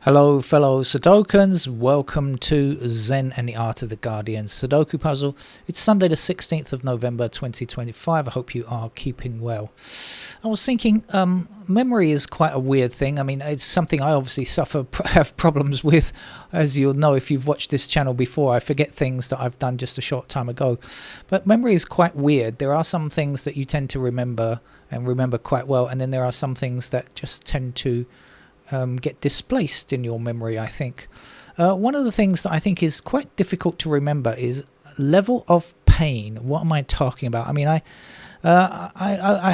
Hello fellow Sudokans, welcome to Zen and the Art of the Guardian Sudoku puzzle. It's Sunday the 16th of November 2025. I hope you are keeping well. I was thinking, memory is quite a weird thing. I mean, it's something I obviously have problems with. As you'll know if you've watched this channel before, I forget things that I've done just a short time ago. But memory is quite weird. There are some things that you tend to remember and remember quite well, and then there are some things that just tend to get displaced in your memory, I think. One of the things that I think is quite difficult to remember is level of pain. What am I talking about? I mean, I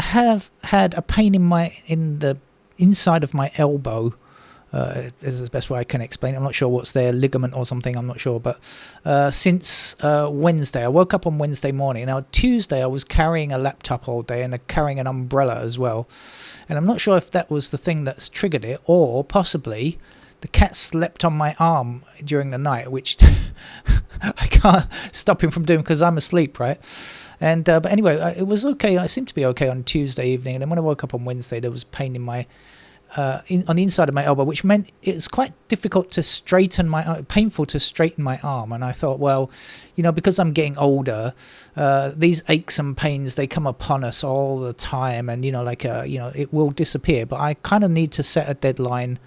have had a pain in the inside of my elbow. Is the best way I can explain it. I'm not sure what's there, ligament or something, I'm not sure, but since Wednesday, I woke up on Wednesday morning. Now Tuesday I was carrying a laptop all day and carrying an umbrella as well, and I'm not sure if that was the thing that's triggered it, or possibly the cat slept on my arm during the night, which I can't stop him from doing because I'm asleep, right? And but anyway, it was okay. I seemed to be okay on Tuesday evening, and then when I woke up on Wednesday, there was pain in my on the inside of my elbow, which meant it's quite difficult to straighten painful to straighten my arm. And I thought, well, you know, because I'm getting older, these aches and pains, they come upon us all the time, and you know, like you know, it will disappear. But I kind of need to set a deadline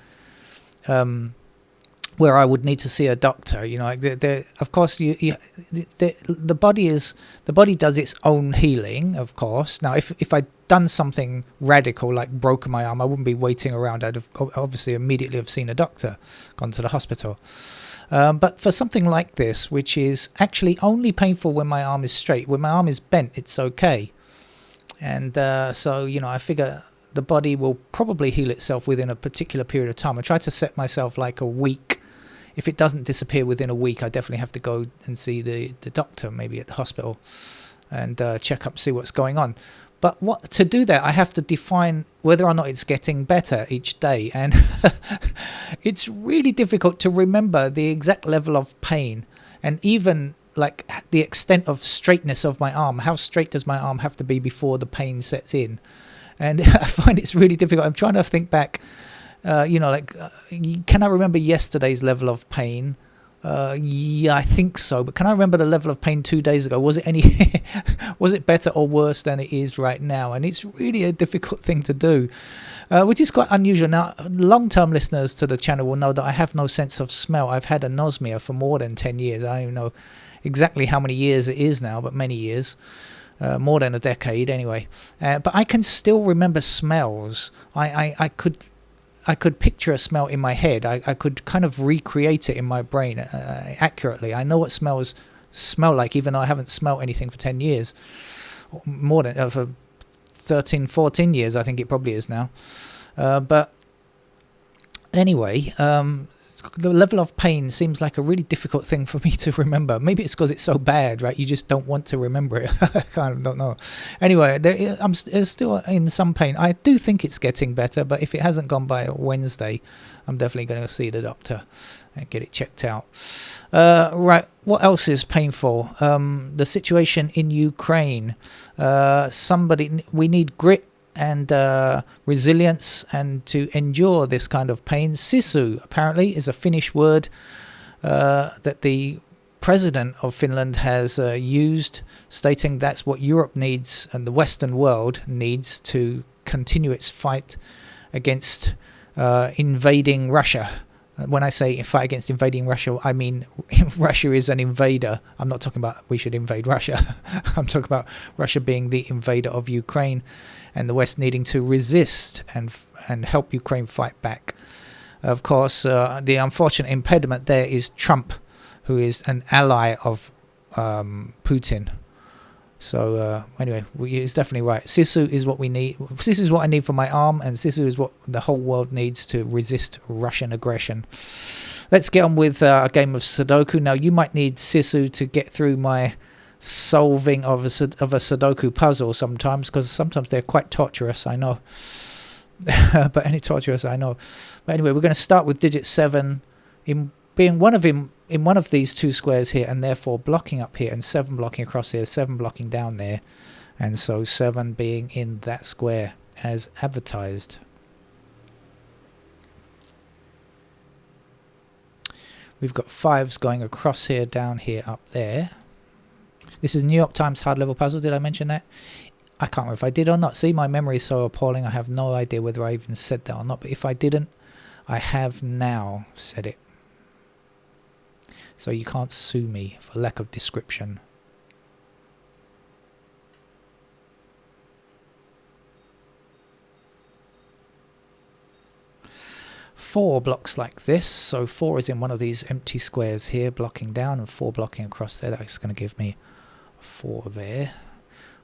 where I would need to see a doctor. You know, like of course, the body does its own healing, of course. Now, if I'd done something radical like broken my arm, I wouldn't be waiting around. I'd have obviously immediately have seen a doctor, gone to the hospital. But for something like this, which is actually only painful when my arm is straight, when my arm is bent, it's okay. And so, you know, I figure the body will probably heal itself within a particular period of time. I try to set myself like a week. If it doesn't disappear within a week, I definitely have to go and see the doctor, maybe at the hospital, and check up, see what's going on. But to do that, I have to define whether or not it's getting better each day. And it's really difficult to remember the exact level of pain, and even like the extent of straightness of my arm. How straight does my arm have to be before the pain sets in? And I find it's really difficult. I'm trying to think back. You know, like, can I remember yesterday's level of pain? Yeah, I think so. But can I remember the level of pain 2 days ago? Was it was it better or worse than it is right now? And it's really a difficult thing to do, which is quite unusual. Now, long-term listeners to the channel will know that I have no sense of smell. I've had anosmia for more than 10 years. I don't even know exactly how many years it is now, but many years. More than a decade, anyway. But I can still remember smells. I could picture a smell in my head. I could kind of recreate it in my brain accurately. I know what smells smell like, even though I haven't smelled anything for 10 years. More than, for 13, 14 years, I think it probably is now. But anyway, the level of pain seems like a really difficult thing for me to remember. Maybe it's because it's so bad, right? You just don't want to remember it. I kind of don't know. Anyway, I'm still in some pain. I do think it's getting better, but if it hasn't gone by Wednesday, I'm definitely going to see the doctor and get it checked out. Right, what else is painful? The situation in Ukraine. We need grit and resilience, and to endure this kind of pain. Sisu apparently is a Finnish word that the president of Finland has used, stating that's what Europe needs and the Western world needs to continue its fight against invading Russia. When I say fight against invading Russia, I mean Russia is an invader. I'm not talking about we should invade Russia. I'm talking about Russia being the invader of Ukraine, and the West needing to resist and help Ukraine fight back. Of course, the unfortunate impediment there is Trump, who is an ally of Putin. So anyway, it's definitely right. Sisu is what we need. Sisu is what I need for my arm, and Sisu is what the whole world needs to resist Russian aggression. Let's get on with a game of Sudoku. Now, you might need Sisu to get through my solving of a Sudoku puzzle sometimes, because sometimes they're quite torturous, I know. But any torturous, I know. But anyway, we're going to start with digit 7 in being one of these two squares here, and therefore blocking up here, and 7 blocking across here, 7 blocking down there, and so 7 being in that square as advertised. We've got 5s going across here, down here, up there. This is New York Times hard level puzzle. Did I mention that? I can't remember if I did or not. See, my memory is so appalling. I have no idea whether I even said that or not. But if I didn't, I have now said it. So you can't sue me for lack of description. Four blocks like this. So 4 is in one of these empty squares here, blocking down, and 4 blocking across there. That's going to give me 4 there.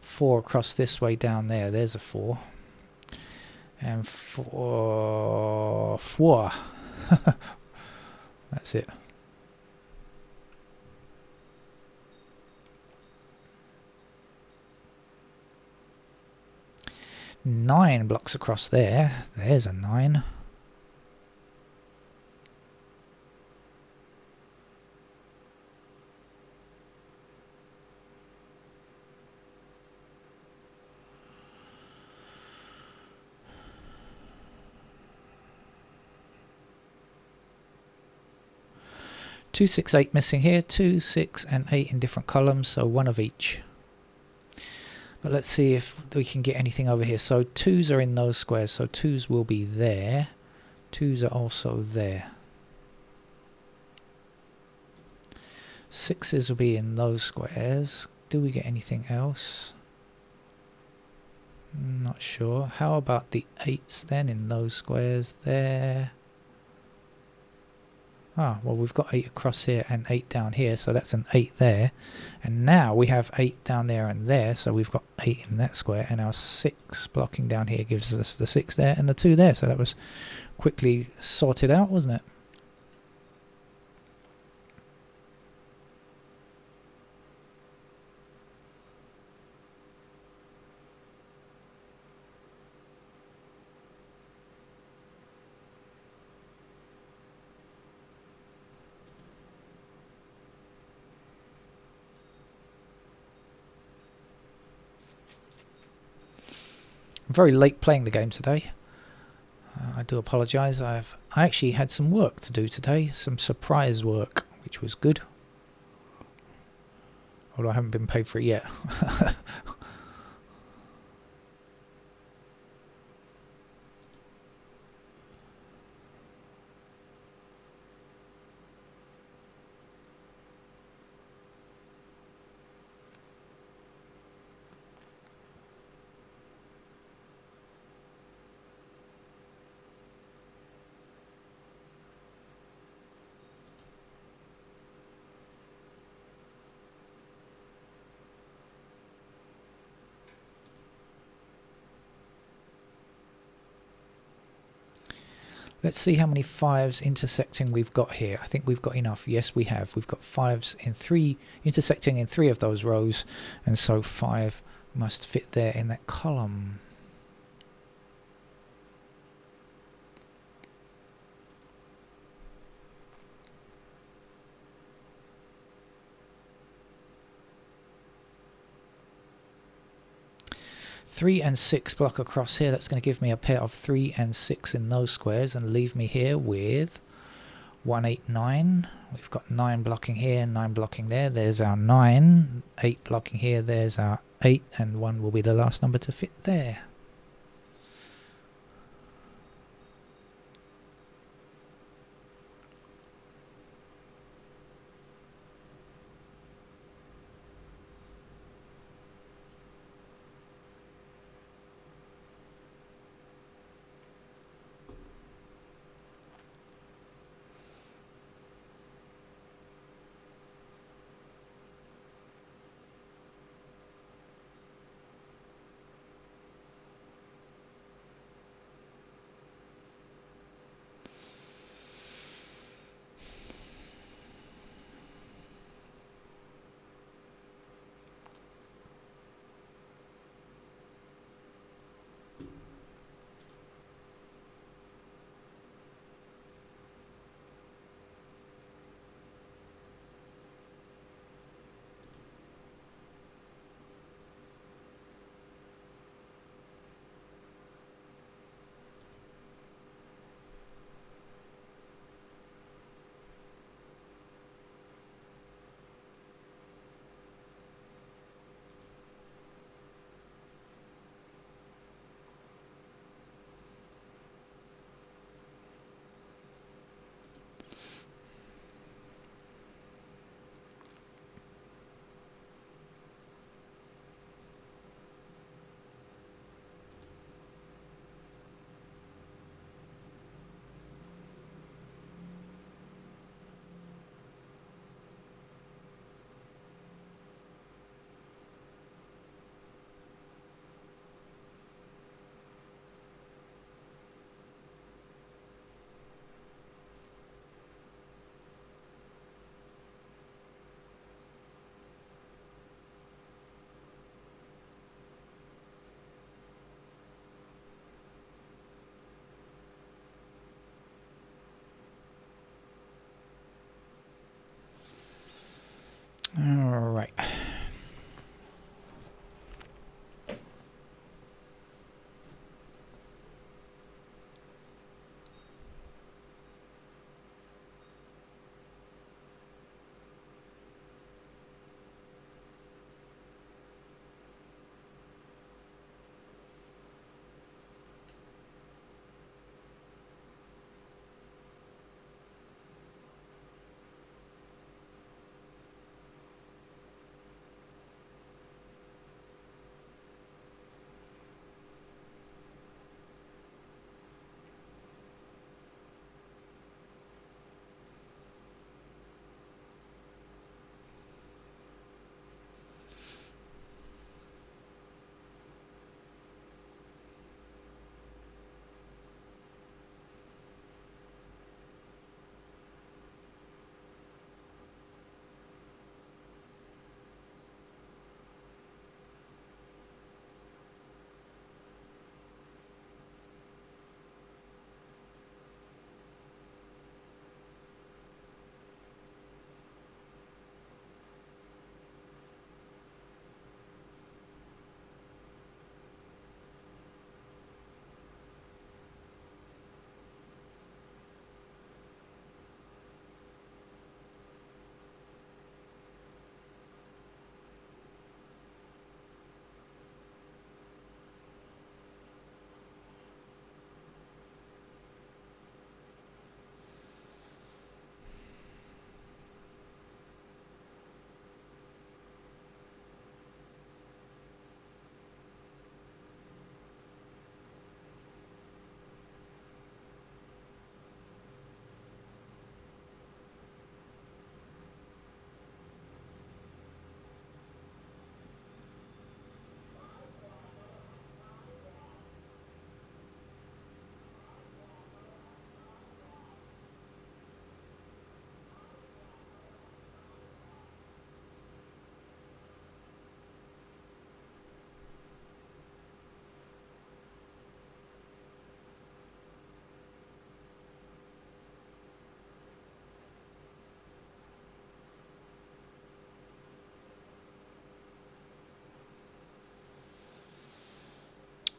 4 across this way down there. There's a 4. And 4. That's it. Nine blocks across there. There's a 9. Two, 6, 8 missing here. 2, 6, and 8 in different columns, so 1 of each. But let's see if we can get anything over here. So 2s are in those squares, so 2s will be there. 2s are also there. 6s will be in those squares. Do we get anything else? Not sure. How about the 8s then in those squares there? Ah, well, we've got 8 across here and 8 down here, so that's an 8 there. And now we have 8 down there and there, so we've got 8 in that square, and our 6 blocking down here gives us the 6 there and the 2 there. So that was quickly sorted out, wasn't it? I'm very late playing the game today. I do apologise. I actually had some work to do today, some surprise work, which was good. Although I haven't been paid for it yet. Let's see how many 5s intersecting we've got here. I think we've got enough. Yes, we have. We've got 5s in 3, intersecting in 3 of those rows, and so 5 must fit there in that column. Three and 6 block across here. That's going to give me a pair of 3 and 6 in those squares and leave me here with 1, 8, 9. We've got 9 blocking here, 9 blocking there. There's our 9. 8 blocking here. There's our 8, and 1 will be the last number to fit there.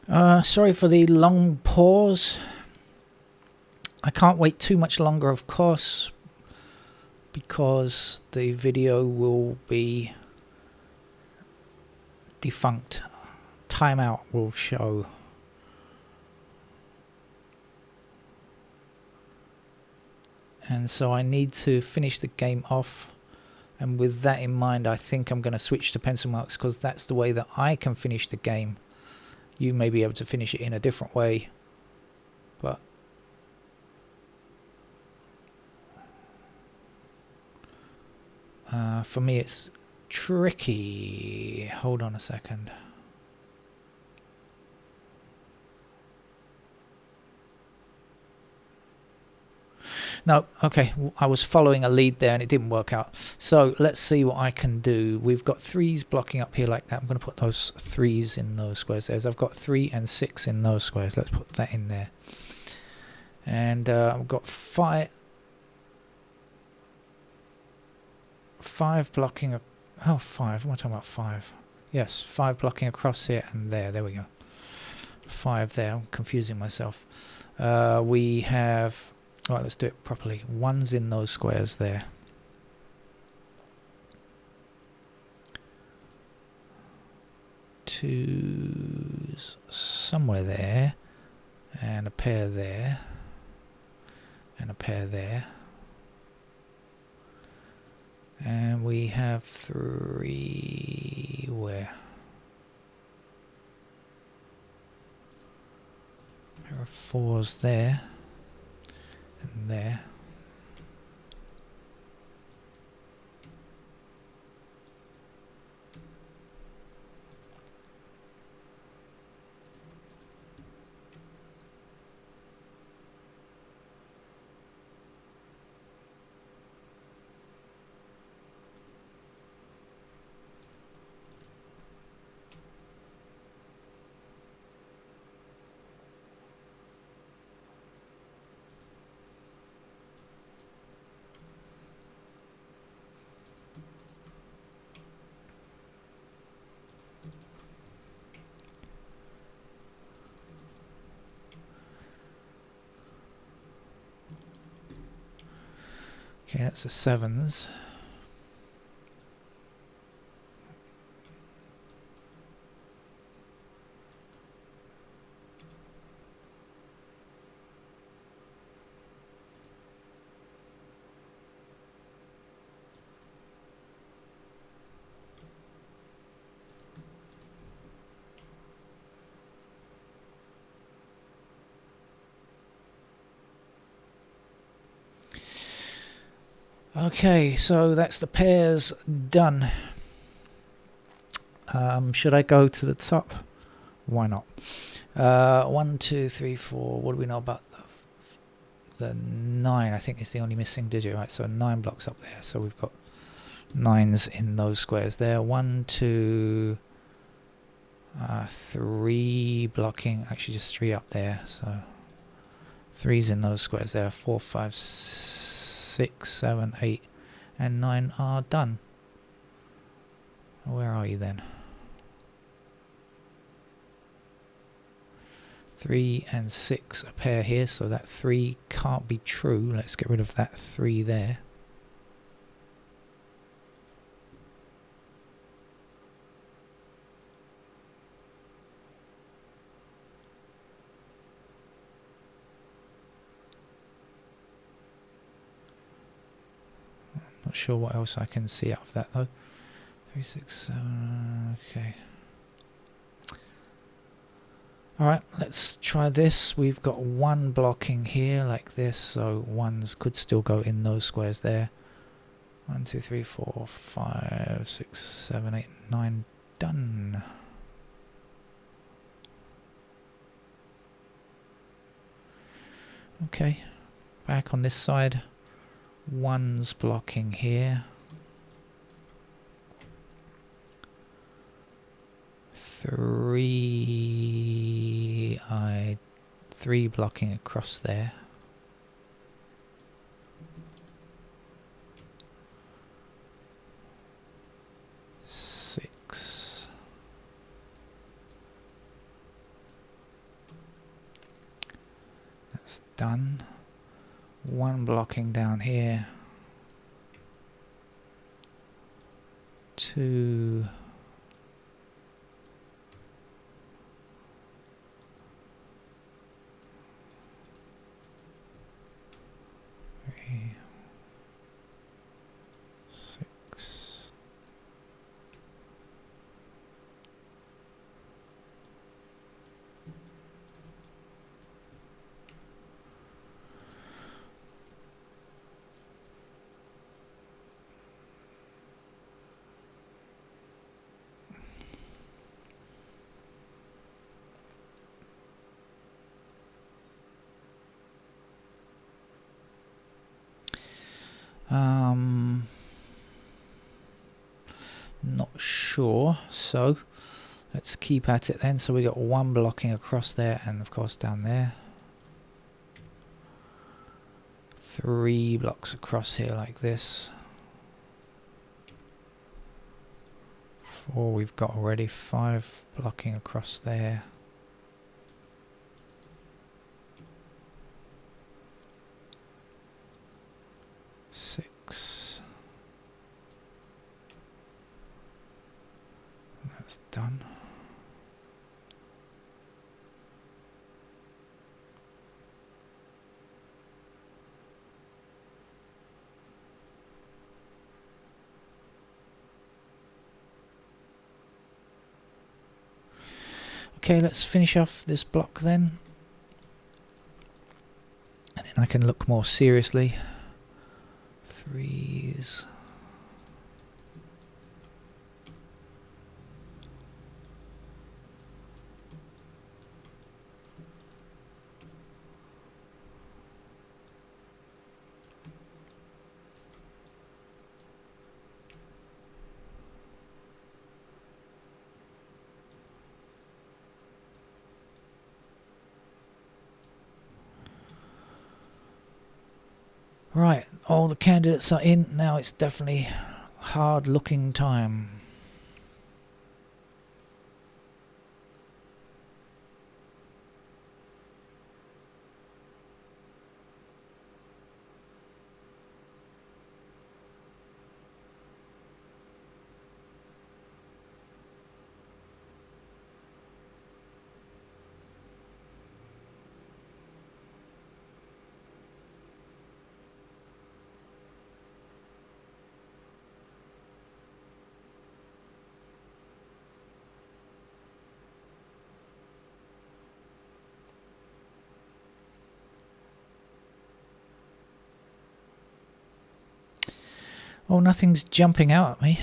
Sorry for the long pause. I can't wait too much longer, of course, because the video will be defunct. Timeout will show. And so I need to finish the game off. And with that in mind, I think I'm going to switch to pencil marks because that's the way that I can finish the game. You may be able to finish it in a different way, but for me it's tricky. Hold on a second. No, okay, I was following a lead there and it didn't work out. So let's see what I can do. We've got 3s blocking up here like that. I'm going to put those 3s in those squares there. I've got 3 and 6 in those squares. Let's put that in there. And I've got 5 blocking. Oh, 5. What am I talking about? 5. Yes, 5 blocking across here and there. There we go. 5 there. I'm confusing myself. We have... Right, let's do it properly. 1's in those squares there. 2's somewhere there. And a pair there. And a pair there. And we have 3 where? There are 4's there. And there. Okay, that's the 7's. Okay, so that's the pairs done. Should I go to the top? Why not? 1, 2, 3, 4. What do we know about the 9? I think is the only missing digit, right? So 9 blocks up there. So we've got 9's in those squares there. 1, 2, 3 blocking. Actually, just 3 up there. So 3's in those squares there. 4, 5, 6, 7, 8, and 9 are done. Where are you then? 3 and 6 a pair here, so that 3 can't be true. Let's get rid of that 3 there. Not sure what else I can see out of that though. 3, 6, 7, okay. Alright, let's try this. We've got 1 blocking here like this, so 1's could still go in those squares there. 1, 2, 3, 4, 5, 6, 7, 8, 9, done. Okay, back on this side. 1's blocking here. 3 blocking across there. 6. done. One blocking down here. 2. 3. 6. Not sure, so let's keep at it then. So we got 1 blocking across there and of course down there. 3 blocks across here like this. 4 we've got already. 5 blocking across there. 6. That's done. Okay, let's finish off this block then. And then I can look more seriously. 3s. Right, all the candidates are in. Now it's definitely hard looking time. Oh, nothing's jumping out at me.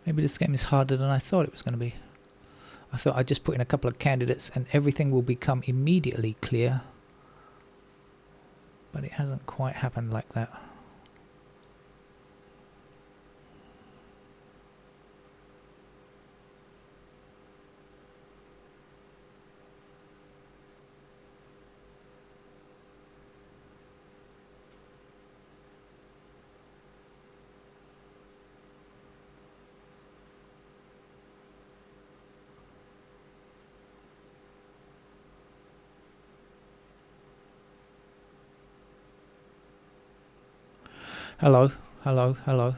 Maybe this game is harder than I thought it was going to be. I thought I'd just put in a couple of candidates and everything will become immediately clear. But it hasn't quite happened like that. Hello, hello, hello.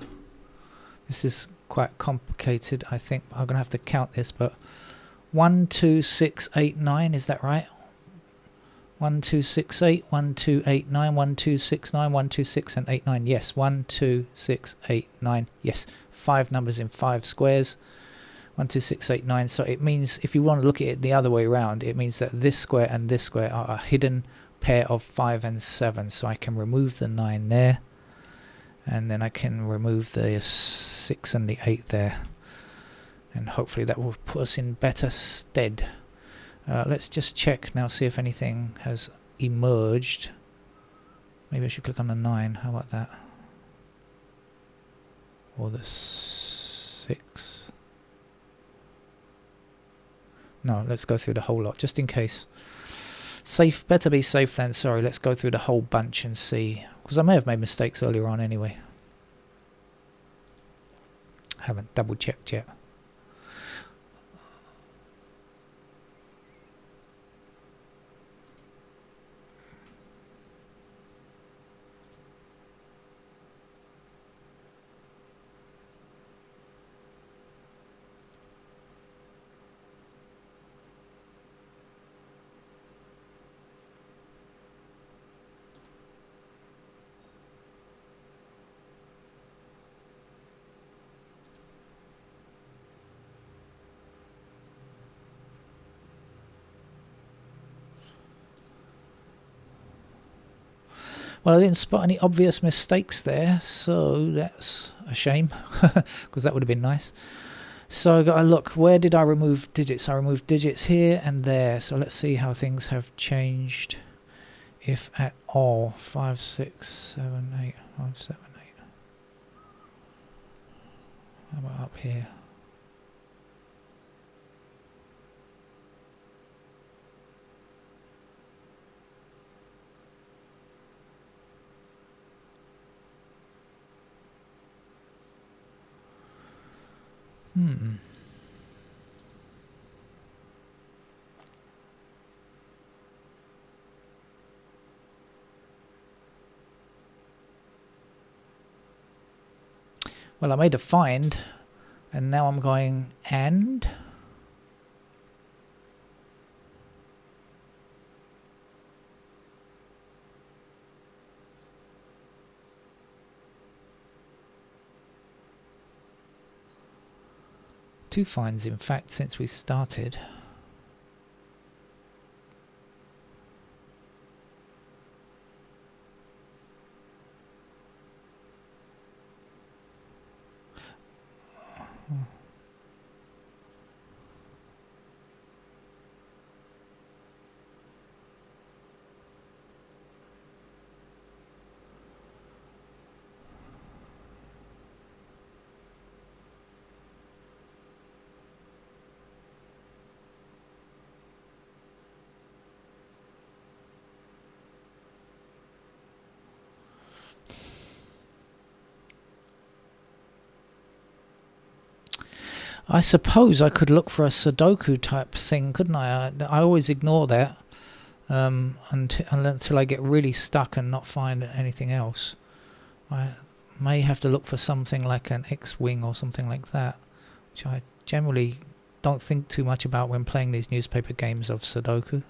This is quite complicated. I think I'm going to have to count this, but 1, 2, 6, 8, 9, is that right? 1, 2, 6, 8, 1, 2, 8, 9, 1, 2, 6, 9, 1, 2, 6, and 8, 9. Yes, 1, 2, 6, 8, 9. Yes, 5 numbers in 5 squares. 1, 2, 6, 8, 9. So it means, if you want to look at it the other way around, it means that this square and this square are a hidden pair of 5 and 7. So I can remove the 9 there. And then I can remove the 6 and the 8 there. And hopefully that will put us in better stead. Let's just check now, see if anything has emerged. Maybe I should click on the 9. How about that? or the 6. No, let's go through the whole lot, just in case. Safe, better be safe than sorry. Let's go through the whole bunch and see, because I may have made mistakes earlier on anyway. Haven't double checked yet. Well, I didn't spot any obvious mistakes there, so that's a shame, because that would have been nice. So I got to look, where did I remove digits? I removed digits here and there, so let's see how things have changed, if at all. 5, 6, 7, 8, 5, 7, 8. How about up here? Well, I made a find, and now I'm going and. Two finds, in fact, since we started. I suppose I could look for a Sudoku type thing, couldn't I? I always ignore that until I get really stuck and not find anything else. I may have to look for something like an X-Wing or something like that, which I generally don't think too much about when playing these newspaper games of Sudoku.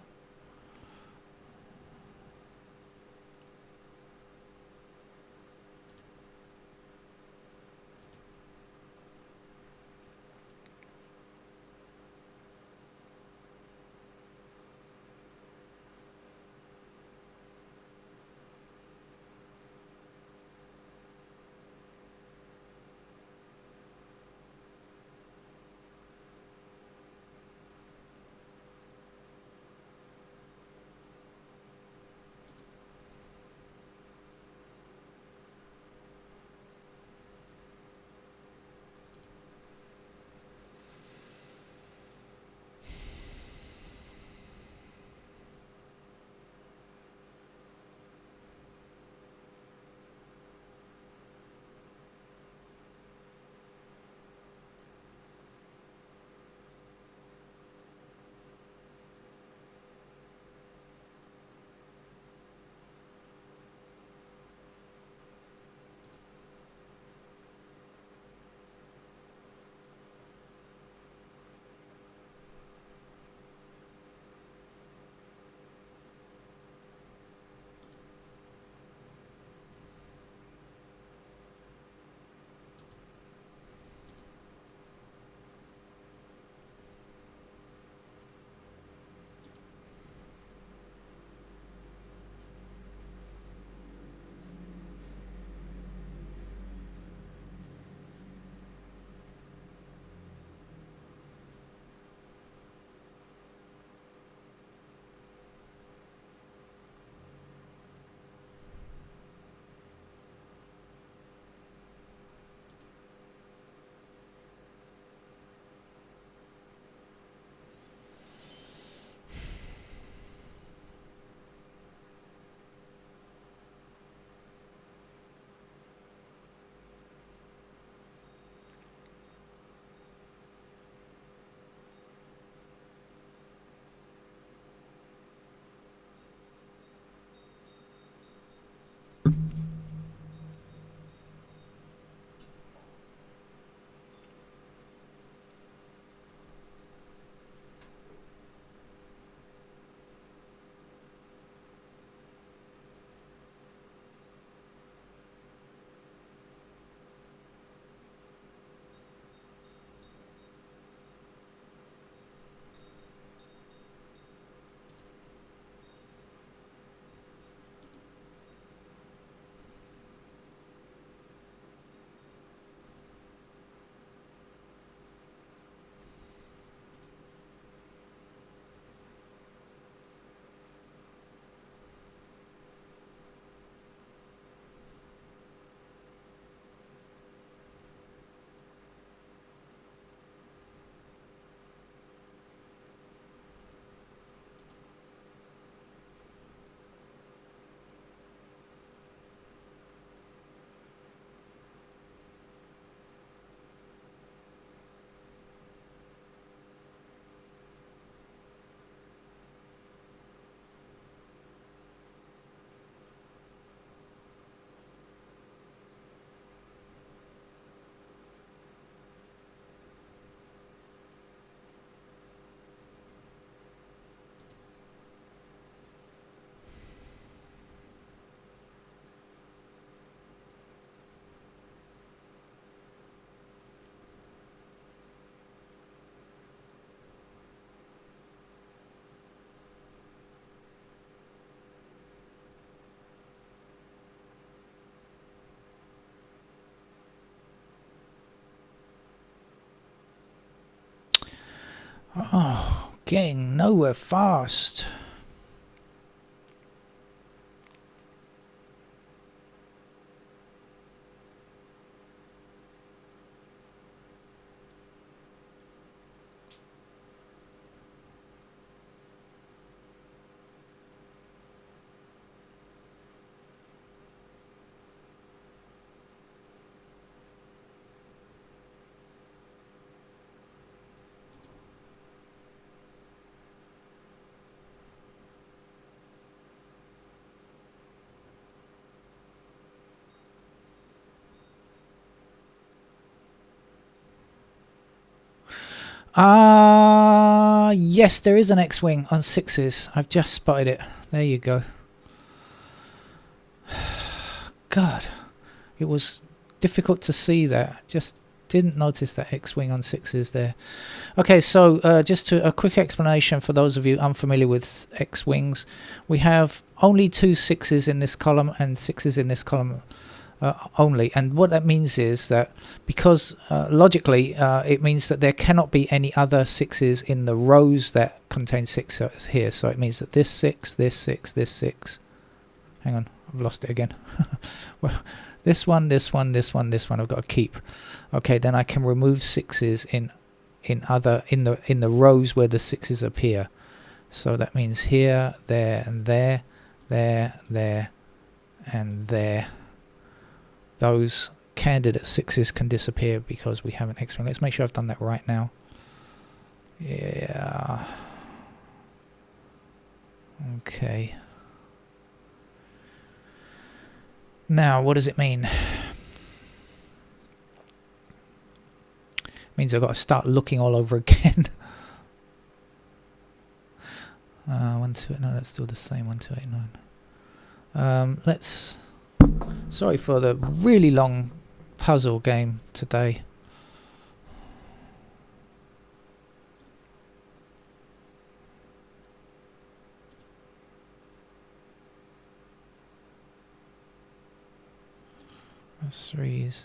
Oh, getting nowhere fast. Yes, there is an X-Wing on 6s. I've just spotted it. There you go. God, it was difficult to see that. Just didn't notice that X-Wing on 6s there. Okay, so just a quick explanation for those of you unfamiliar with X-Wings. We have only 2 6s in this column and 6s in this column only, and what that means is that because logically it means that there cannot be any other 6s in the rows that contain 6 here. So it means that this 6, this 6, this 6. Hang on, I've lost it again. Well, this one, this one, this one, this one I've got to keep. Okay, then I can remove 6s in the rows where the 6s appear. So that means here, there, and there, there, and there. Those candidate 6s can disappear because we have an X-Wing. Let's make sure I've done that right now. Yeah. Okay. Now, what does it mean? It means I've got to start looking all over again. 128. No, that's still the same. 1289. Let's. Sorry for the really long puzzle game today. That's 3s.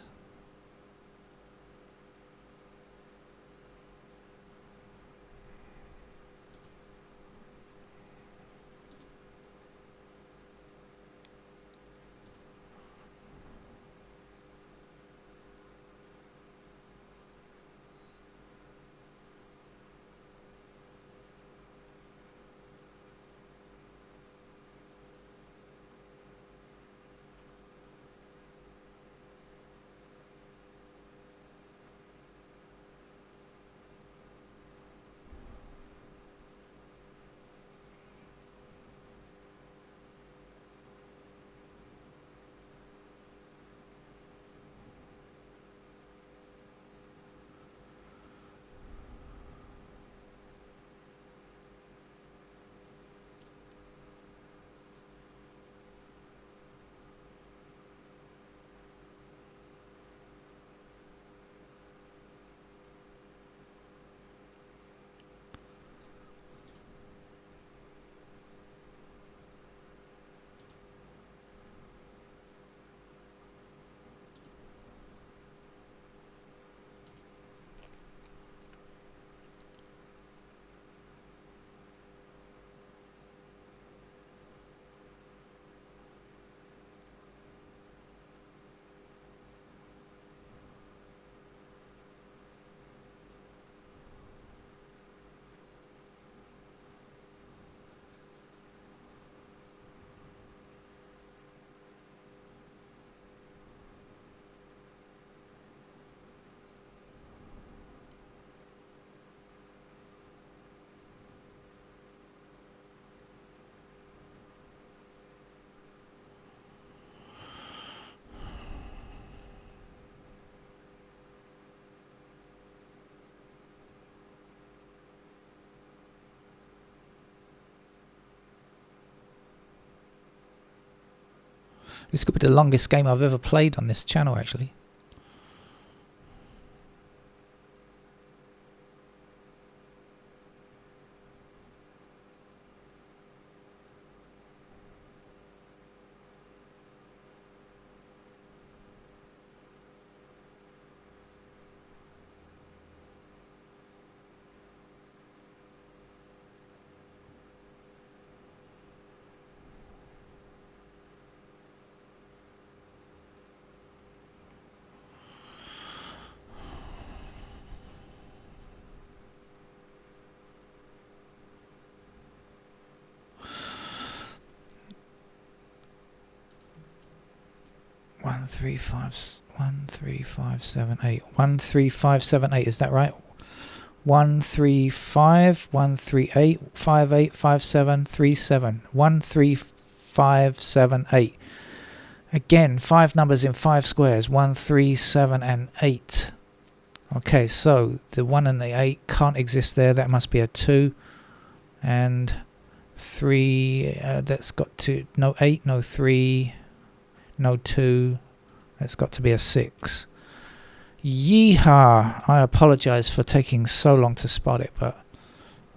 This could be the longest game I've ever played on this channel, actually. 3, 5, 1, 3, 5, 7, 8. 1, 3, 5, 7, 8. Is that right? 1, 3, 5, 1, 3, 8, 5, 8, 5, 7, 3, 7. 1, 3, 5, 7, 8. Again, 5 numbers in 5 squares. 1, 3, 7, and 8. Okay, so the 1 and the 8 can't exist there. That must be a 2. And 3, that's got to... No 8, no 3, no 2. That's got to be a 6. Yeehaw! I apologize for taking so long to spot it, but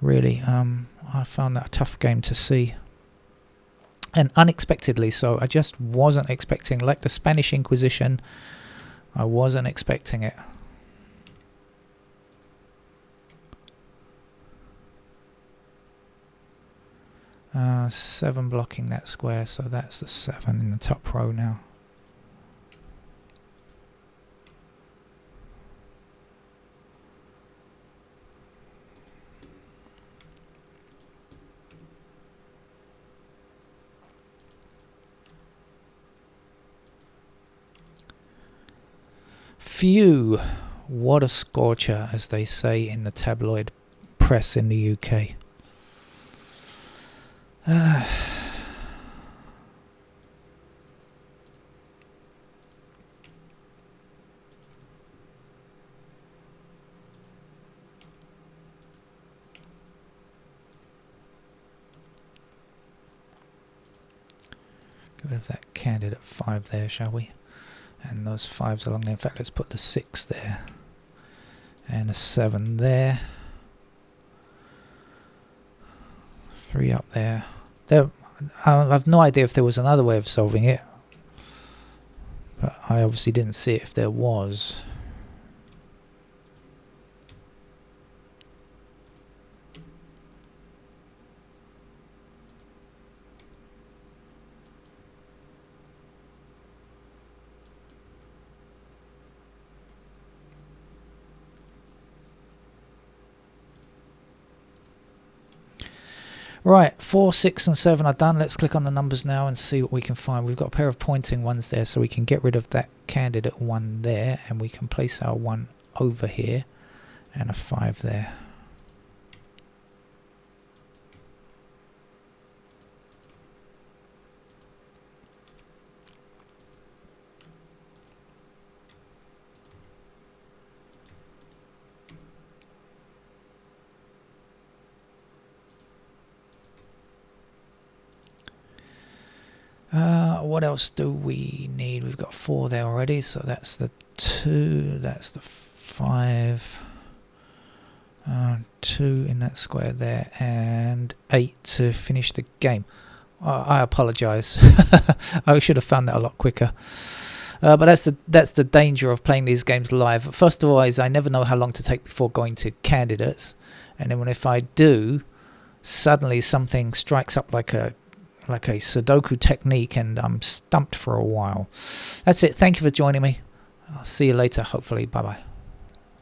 really, I found that a tough game to see. And unexpectedly so. I just wasn't expecting, like the Spanish Inquisition, I wasn't expecting it. Uh, 7 blocking that square, so that's the 7 in the top row now. Phew, what a scorcher, as they say in the tabloid press in the UK. Get rid of that candidate 5 there, shall we? And those 5s along there. In fact, let's put the 6 there. And a 7 there. 3 up there. I have no idea if there was another way of solving it. But I obviously didn't see it if there was. Right, 4, 6 and 7 are done. Let's click on the numbers now and see what we can find. We've got a pair of pointing ones there, so we can get rid of that candidate 1 there, and we can place our 1 over here and a 5 there. What else do we need? We've got 4 there already, so that's the 2, that's the 5, 2 in that square there, and 8 to finish the game. I apologise. I should have found that a lot quicker. But that's the danger of playing these games live. First of all, is I never know how long to take before going to candidates, and then if I do, suddenly something strikes up like a Sudoku technique, and I'm stumped for a while. That's it. Thank you for joining me. I'll see you later, hopefully. Bye-bye.